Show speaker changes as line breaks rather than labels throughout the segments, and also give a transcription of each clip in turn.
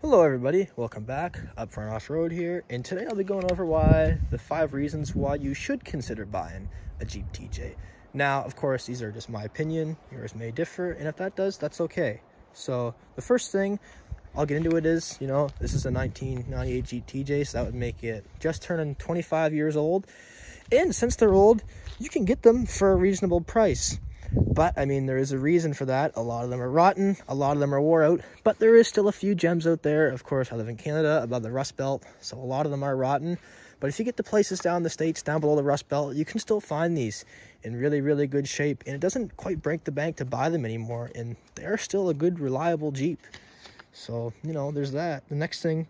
Hello everybody, welcome back. Up Front Off-Road here, and today I'll be going over the 5 reasons why you should consider buying a Jeep TJ. Now, of course, these are just my opinion, yours may differ, and if that does, that's okay. So, the first thing I'll get into it is, this is a 1998 Jeep TJ, so that would make it just turning 25 years old. And since they're old, you can get them for a reasonable price. But, I mean, there is a reason for that. A lot of them are rotten, a lot of them are wore out, but there is still a few gems out there. Of course, I live in Canada, above the Rust Belt, so a lot of them are rotten. But if you get to places down the States, down below the Rust Belt, you can still find these in really, really good shape. And it doesn't quite break the bank to buy them anymore, and they're still a good, reliable Jeep. So, there's that. The next thing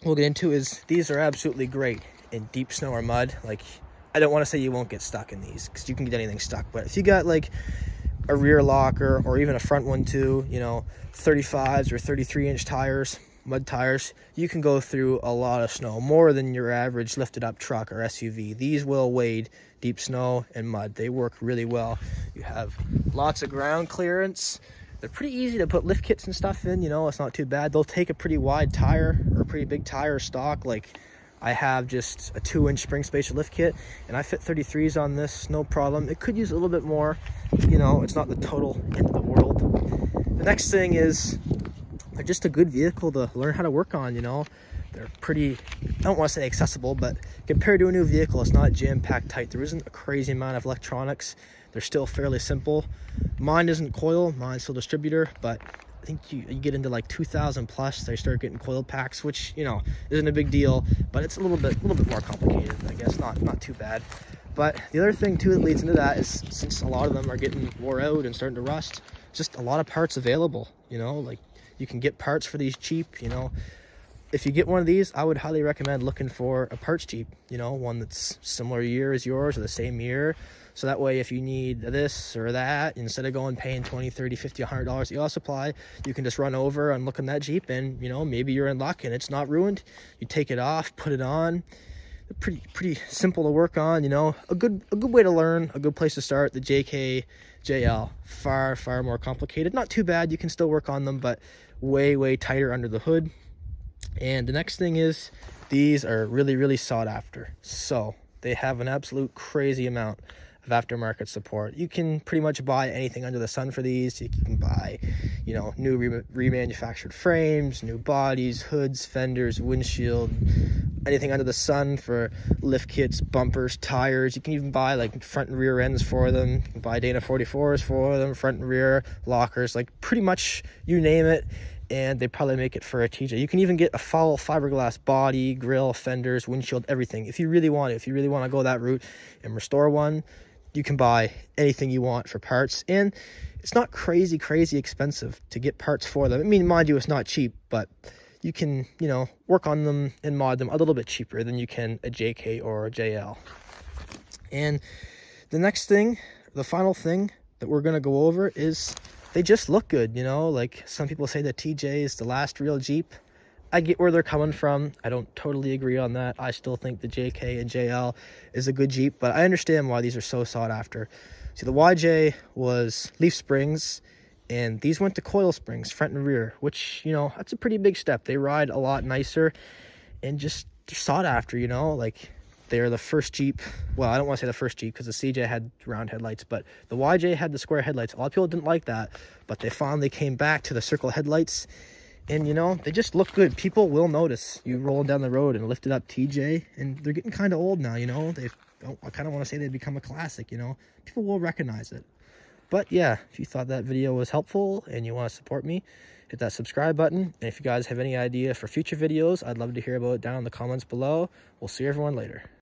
we'll get into is these are absolutely great in deep snow or mud. Like, I don't want to say you won't get stuck in these, because you can get anything stuck, but if you got like a rear locker or even a front one too, 35s or 33-inch tires, mud tires, you can go through a lot of snow, more than your average lifted up truck or SUV. These will wade deep snow and mud. They work really well. You have lots of ground clearance. They're pretty easy to put lift kits and stuff in, it's not too bad. They'll take a pretty wide tire or a pretty big tire stock. Like, I have just a 2-inch spring spacer lift kit, and I fit 33s on this, no problem. It could use a little bit more, it's not the total end of the world. The next thing is they're just a good vehicle to learn how to work on, They're pretty, I don't want to say accessible, but compared to a new vehicle, it's not jam-packed tight. There isn't a crazy amount of electronics. They're still fairly simple. Mine isn't coil, mine's still distributor, but I think you get into like 2,000 plus, they start getting coil packs, which, isn't a big deal, but it's a little bit more complicated, I guess, not too bad. But the other thing too that leads into that is, since a lot of them are getting wore out and starting to rust, just a lot of parts available, like you can get parts for these cheap, If you get one of these, I would highly recommend looking for a parts Jeep, one that's similar year as yours or the same year. So that way, if you need this or that, instead of going paying $20, $30, $50, $100 at the oil supply, you can just run over and look in that Jeep, and maybe you're in luck and it's not ruined. You take it off, put it on. Pretty simple to work on. A good way to learn, a good place to start. The JK, JL, far more complicated. Not too bad. You can still work on them, but way tighter under the hood. And the next thing is, these are really sought after. So they have an absolute crazy amount of aftermarket support. You can pretty much buy anything under the sun for these. You can buy, new remanufactured frames, new bodies, hoods, fenders, windshield, anything under the sun for lift kits, bumpers, tires. You can even buy like front and rear ends for them. You can buy Dana 44s for them, front and rear lockers, like pretty much you name it. And they probably make it for a TJ. You can even get a full fiberglass body, grill, fenders, windshield, everything. If you really want it, if you really want to go that route and restore one, you can buy anything you want for parts. And it's not crazy expensive to get parts for them. I mean, mind you, it's not cheap, but you can, work on them and mod them a little bit cheaper than you can a JK or a JL. And the next thing, the final thing that we're going to go over is they just look good, like some people say the TJ is the last real Jeep. I get where they're coming from. I don't totally agree on that. I still think the JK and JL is a good Jeep, but I understand why these are so sought after. See, the YJ was leaf springs, and these went to coil springs, front and rear, which, that's a pretty big step. They ride a lot nicer and just sought after, like they're the first Jeep. Well, I don't want to say the first Jeep, because the CJ had round headlights, but the YJ had the square headlights. A lot of people didn't like that, but they finally came back to the circle headlights, and they just look good. People will notice you rolling down the road and lifted up TJ, and they're getting kind of old now, I kind of want to say they've become a classic, people will recognize it. But yeah, if you thought that video was helpful and you want to support me, hit that subscribe button. And if you guys have any idea for future videos, I'd love to hear about it down in the comments below. We'll see everyone later.